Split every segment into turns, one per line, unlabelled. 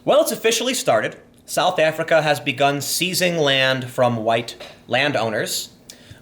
Well, it's officially started. South Africa has begun seizing land from white landowners.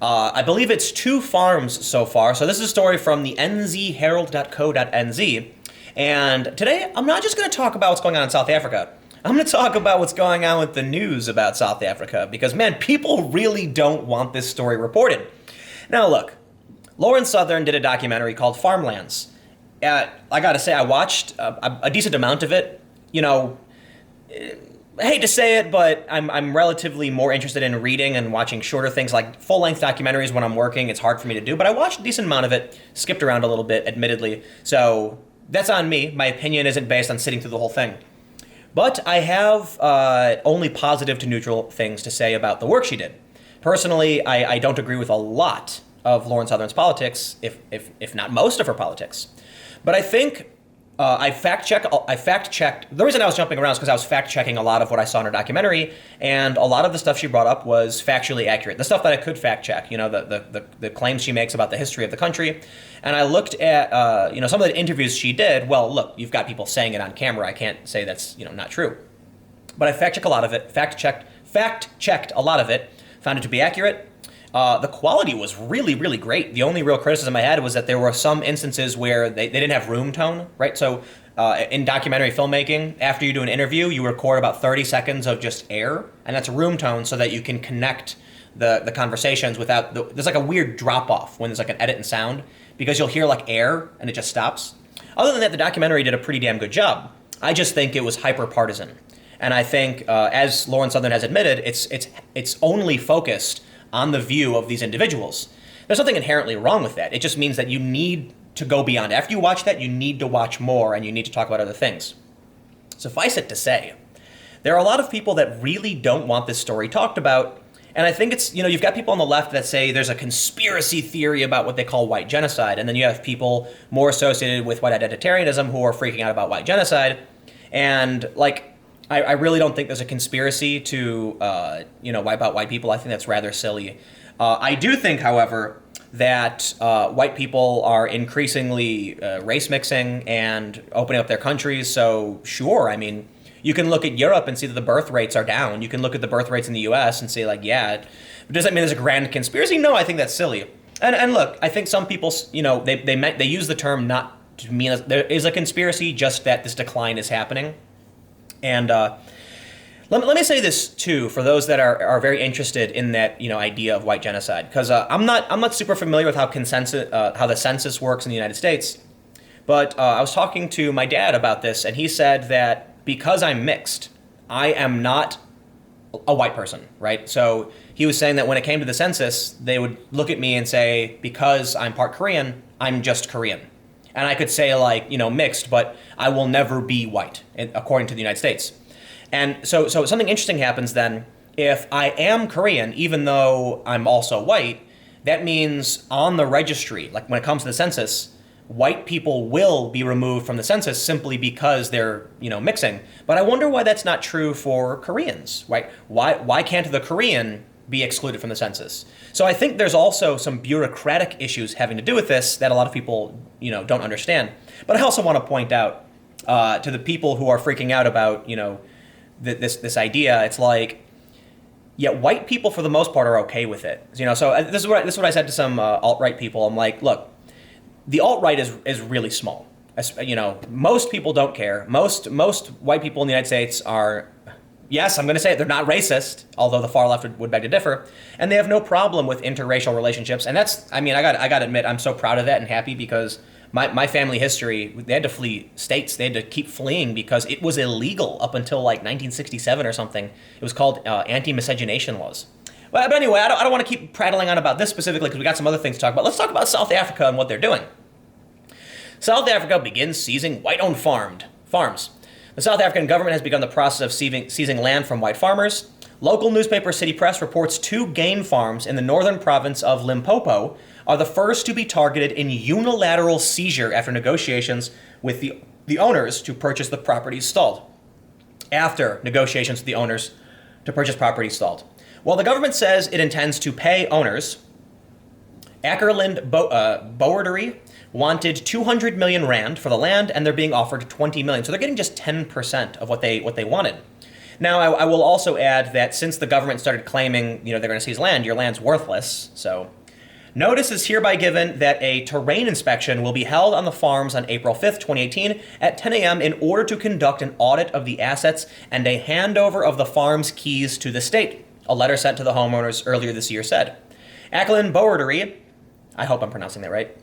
I believe it's 2 farms so far. So this is a story from the nzherald.co.nz. And today, I'm not just going to talk about what's going on in South Africa. I'm going to talk about what's going on with the news about South Africa. Because, man, people really don't want this story reported. Now, look, Lauren Southern did a documentary called Farmlands. I got to say, I watched a decent amount of it. You know, I hate to say it, but I'm relatively more interested in reading and watching shorter things like full-length documentaries when I'm working. It's hard for me to do, but I watched a decent amount of it, skipped around a little bit, admittedly. So that's on me. My opinion isn't based on sitting through the whole thing. But I have only positive to neutral things to say about the work she did. Personally, I don't agree with a lot of Lauren Southern's politics, if not most of her politics. But I think I fact-checked. The reason I was jumping around is because I was fact-checking a lot of what I saw in her documentary, and a lot of the stuff she brought up was factually accurate. The stuff that I could fact-check, the claims she makes about the history of the country. And I looked at, some of the interviews she did. Well, look, you've got people saying it on camera. I can't say that's, not true. But I fact-checked a lot of it, fact-checked a lot of it, found it to be accurate. The quality was really, really great. The only real criticism I had was that there were some instances where they didn't have room tone, right? So in documentary filmmaking, after you do an interview, you record about 30 seconds of just air, and that's room tone so that you can connect the conversations without, there's like a weird drop-off when there's like an edit in sound, because you'll hear like air and it just stops. Other than that, the documentary did a pretty damn good job. I just think it was hyper-partisan. And I think, as Lauren Southern has admitted, it's only focused on the view of these individuals. There's nothing inherently wrong with that. It just means that you need to go beyond. After you watch that, you need to watch more and you need to talk about other things. Suffice it to say, there are a lot of people that really don't want this story talked about. And I think it's, you've got people on the left that say there's a conspiracy theory about what they call white genocide. And then you have people more associated with white identitarianism who are freaking out about white genocide. And I really don't think there's a conspiracy to, wipe out white people. I think that's rather silly. I do think, however, that white people are increasingly race mixing and opening up their countries. So sure, I mean, you can look at Europe and see that the birth rates are down. You can look at the birth rates in the U.S. and say does that mean there's a grand conspiracy? No, I think that's silly. And look, I think some people, they use the term not to mean there is a conspiracy, just that this decline is happening. And let me say this too, for those that are very interested in that idea of white genocide, because I'm not super familiar with how the census works in the United States, but I was talking to my dad about this, and he said that because I'm mixed, I am not a white person, right? So he was saying that when it came to the census, they would look at me and say, because I'm part Korean, I'm just Korean. And I could say mixed, but I will never be white, according to the United States. And so something interesting happens then. If I am Korean, even though I'm also white, that means on the registry, like when it comes to the census, white people will be removed from the census simply because they're, mixing. But I wonder why that's not true for Koreans, right? Why can't the Korean be excluded from the census? So I think there's also some bureaucratic issues having to do with this that a lot of people, don't understand. But I also want to point out to the people who are freaking out about, this idea, it's like, yeah, white people for the most part are okay with it. So this is what I said to some alt-right people. I'm like, look, the alt-right is really small. Most people don't care. Most white people in the United States are, yes, I'm going to say it, they're not racist, although the far left would beg to differ, and they have no problem with interracial relationships. And that's, I got to admit, I'm so proud of that and happy, because my family history, they had to flee states. They had to keep fleeing because it was illegal up until 1967 or something. It was called anti-miscegenation laws. But anyway, I don't want to keep prattling on about this specifically because we got some other things to talk about. Let's talk about South Africa and what they're doing. South Africa begins seizing white-owned farms. The South African government has begun the process of seizing land from white farmers. Local newspaper City Press reports 2 game farms in the northern province of Limpopo are the first to be targeted in unilateral seizure after negotiations with the owners to purchase the properties stalled. After negotiations with the owners to purchase properties stalled. While the government says it intends to pay owners, Ackerland Boerdery wanted 200 million rand for the land, and they're being offered 20 million. So they're getting just 10% of what they wanted. Now, I will also add that since the government started claiming, they're going to seize land, your land's worthless. So notice is hereby given that a terrain inspection will be held on the farms on April 5th, 2018 at 10 a.m. in order to conduct an audit of the assets and a handover of the farm's keys to the state, a letter sent to the homeowners earlier this year said. Acklin Boerdery, I hope I'm pronouncing that right,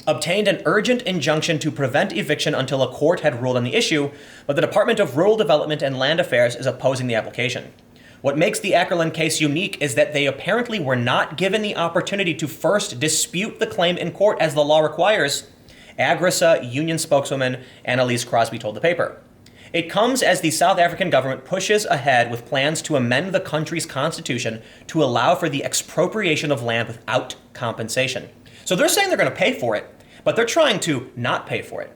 obtained an urgent injunction to prevent eviction until a court had ruled on the issue, but the Department of Rural Development and Land Affairs is opposing the application. What makes the Ackerland case unique is that they apparently were not given the opportunity to first dispute the claim in court as the law requires, Agrisa union spokeswoman Annalise Crosby told the paper. It comes as the South African government pushes ahead with plans to amend the country's constitution to allow for the expropriation of land without compensation. So they're saying they're going to pay for it, but they're trying to not pay for it.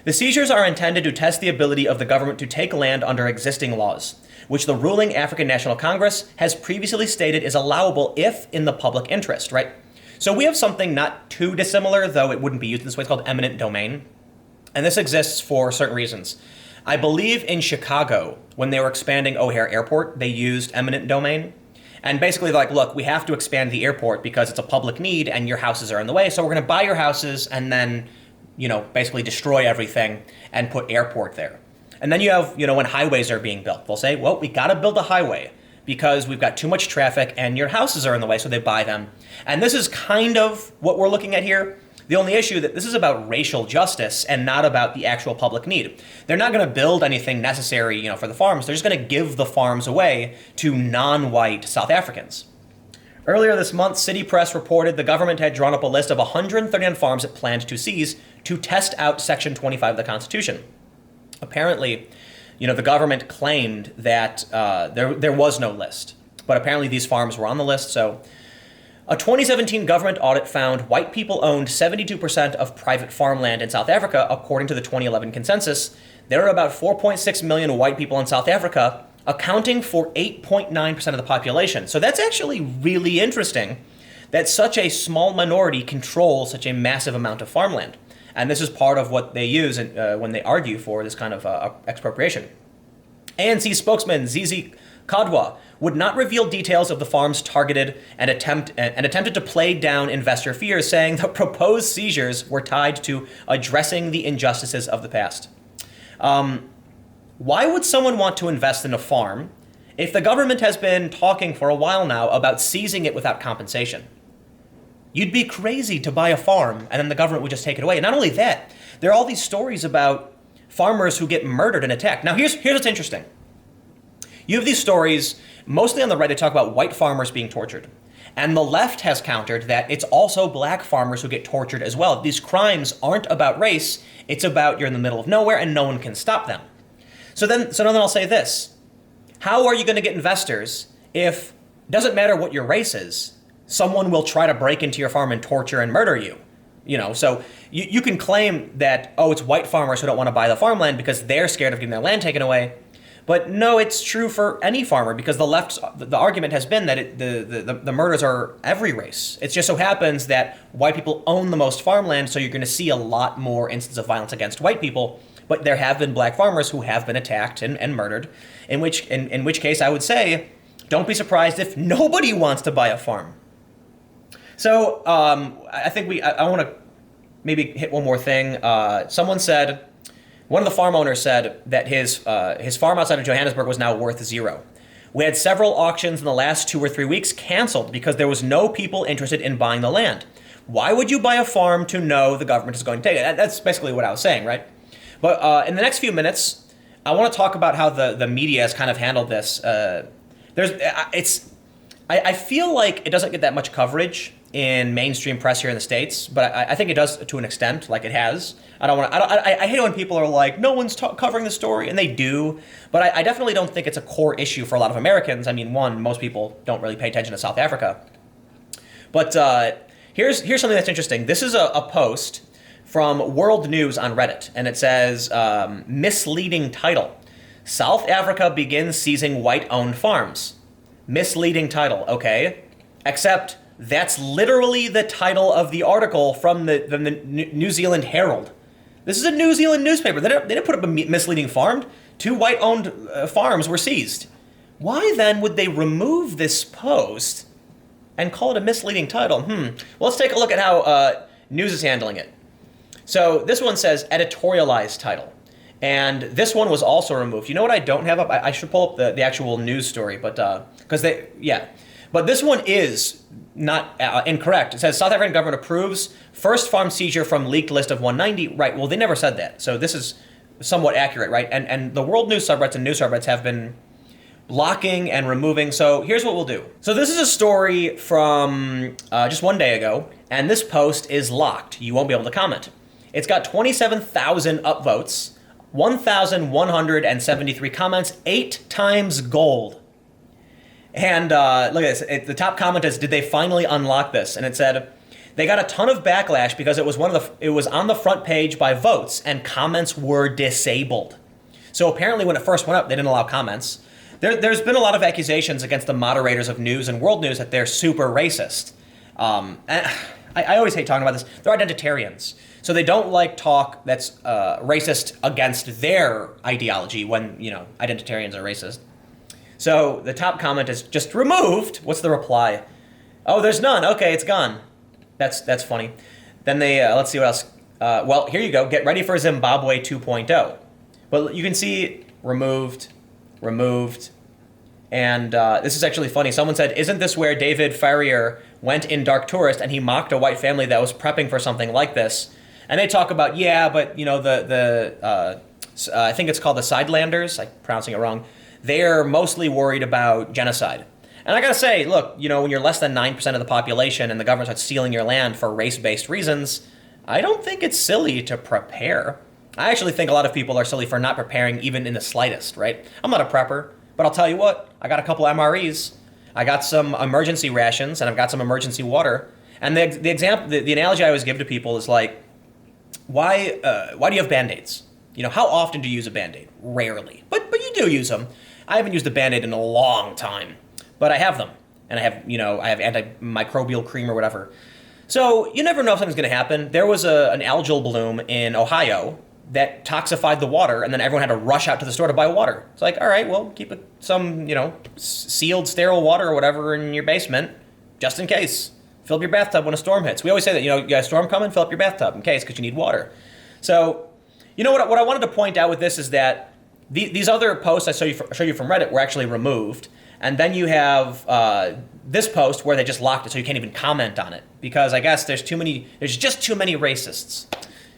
The seizures are intended to test the ability of the government to take land under existing laws, which the ruling African National Congress has previously stated is allowable if in the public interest, right? So we have something not too dissimilar, though it wouldn't be used this way. It's called eminent domain. And this exists for certain reasons. I believe in Chicago, when they were expanding O'Hare Airport, they used eminent domain. And basically they're like, look, we have to expand the airport because it's a public need and your houses are in the way. So we're going to buy your houses and then, basically destroy everything and put airport there. And then you have, when highways are being built, they'll say, well, we got to build a highway because we've got too much traffic and your houses are in the way. So they buy them. And this is kind of what we're looking at here. The only issue that this is about racial justice and not about the actual public need. They're not going to build anything necessary, for the farms. They're just going to give the farms away to non-white South Africans. Earlier this month, City Press reported the government had drawn up a list of 139 farms it planned to seize to test out Section 25 of the Constitution. Apparently, the government claimed that there was no list, but apparently these farms were on the list, so a 2017 government audit found white people owned 72% of private farmland in South Africa, according to the 2011 consensus. There are about 4.6 million white people in South Africa, accounting for 8.9% of the population. So that's actually really interesting that such a small minority controls such a massive amount of farmland. And this is part of what they use when they argue for this kind of expropriation. ANC spokesman Zizi Kadwa would not reveal details of the farms targeted and attempted to play down investor fears, saying the proposed seizures were tied to addressing the injustices of the past. Why would someone want to invest in a farm if the government has been talking for a while now about seizing it without compensation? You'd be crazy to buy a farm and then the government would just take it away. And not only that, there are all these stories about farmers who get murdered and attacked. Now here's what's interesting. You have these stories, mostly on the right, they talk about white farmers being tortured. And the left has countered that it's also black farmers who get tortured as well. These crimes aren't about race, it's about you're in the middle of nowhere and no one can stop them. So then I'll say this. How are you going to get investors if it doesn't matter what your race is, someone will try to break into your farm and torture and murder you? So you can claim that, it's white farmers who don't want to buy the farmland because they're scared of getting their land taken away. But no, it's true for any farmer because the argument has been that the murders are every race. It just so happens that white people own the most farmland, so you're going to see a lot more instances of violence against white people. But there have been black farmers who have been attacked and murdered, in which case I would say, don't be surprised if nobody wants to buy a farm. So I think I want to maybe hit one more thing. One of the farm owners said that his farm outside of Johannesburg was now worth zero. We had several auctions in the last 2 or 3 weeks canceled because there was no people interested in buying the land. Why would you buy a farm to know the government is going to take it? That's basically what I was saying, right? But in the next few minutes, I want to talk about how the media has kind of handled this. I feel like it doesn't get that much coverage in mainstream press here in the States, but I think it does to an extent, like it has. I hate when people are like, no one's covering the story, and they do, but I definitely don't think it's a core issue for a lot of Americans. I mean, most people don't really pay attention to South Africa. But here's something that's interesting. This is a post from World News on Reddit, and it says, misleading title, South Africa begins seizing white-owned farms. Misleading title, okay. Except That's literally the title of the article from the New Zealand Herald. This is a New Zealand newspaper. They didn't put up a misleading farm. 2 white-owned farms were seized. Why then would they remove this post and call it a misleading title? Well, let's take a look at how news is handling it. So this one says editorialized title. And this one was also removed. You know what I don't have up? I should pull up the actual news story, but But this one is not incorrect. It says South African government approves first farm seizure from leaked list of 190. Right, well, they never said that. So this is somewhat accurate, right? And the world news subreddits and news subreddits have been blocking and removing. So here's what we'll do. So this is a story from just 1 day ago, and this post is locked. You won't be able to comment. It's got 27,000 upvotes, 1,173 comments, 8 times gold. And look at this. The top comment is, "Did they finally unlock this?" And it said, "They got a ton of backlash because it was on the front page by votes, and comments were disabled." So apparently, when it first went up, they didn't allow comments. There's been a lot of accusations against the moderators of news and world news that they're super racist. And I always hate talking about this. They're identitarians, so they don't like talk that's racist against their ideology when identitarians are racist. So the top comment is just removed. What's the reply? "Oh, there's none. Okay, it's gone." That's funny. Then they let's see what else. Well, here you go. "Get ready for Zimbabwe 2.0." But you can see removed, and this is actually funny. Someone said, "Isn't this where David Farrier went in Dark Tourist and he mocked a white family that was prepping for something like this?" And they talk about, but I think it's called the Sidelanders. I'm pronouncing it wrong. They're mostly worried about genocide. And I gotta say, look, when you're less than 9% of the population and the government starts stealing your land for race-based reasons, I don't think it's silly to prepare. I actually think a lot of people are silly for not preparing even in the slightest, right? I'm not a prepper, but I'll tell you what, I got a couple MREs. I got some emergency rations and I've got some emergency water. And the analogy I always give to people is like, why do you have Band-Aids? How often do you use a Band-Aid? Rarely, but you do use them. I haven't used a Band-Aid in a long time, but I have them. And I have antimicrobial cream or whatever. So you never know if something's gonna happen. There was an algal bloom in Ohio that toxified the water, and then everyone had to rush out to the store to buy water. It's like, all right, well, keep some, sealed, sterile water or whatever in your basement, just in case. Fill up your bathtub when a storm hits. We always say that, you got a storm coming, fill up your bathtub in case, because you need water. So, what I wanted to point out with this is that these other posts I show you from Reddit were actually removed, and then you have this post where they just locked it, so you can't even comment on it, because I guess there's just too many racists.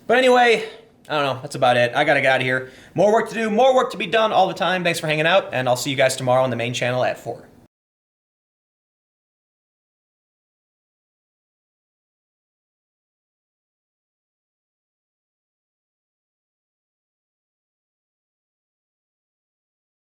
But anyway, I don't know, that's about it. I gotta get out of here. More work to do, more work to be done all the time. Thanks for hanging out, and I'll see you guys tomorrow on the main channel at 4.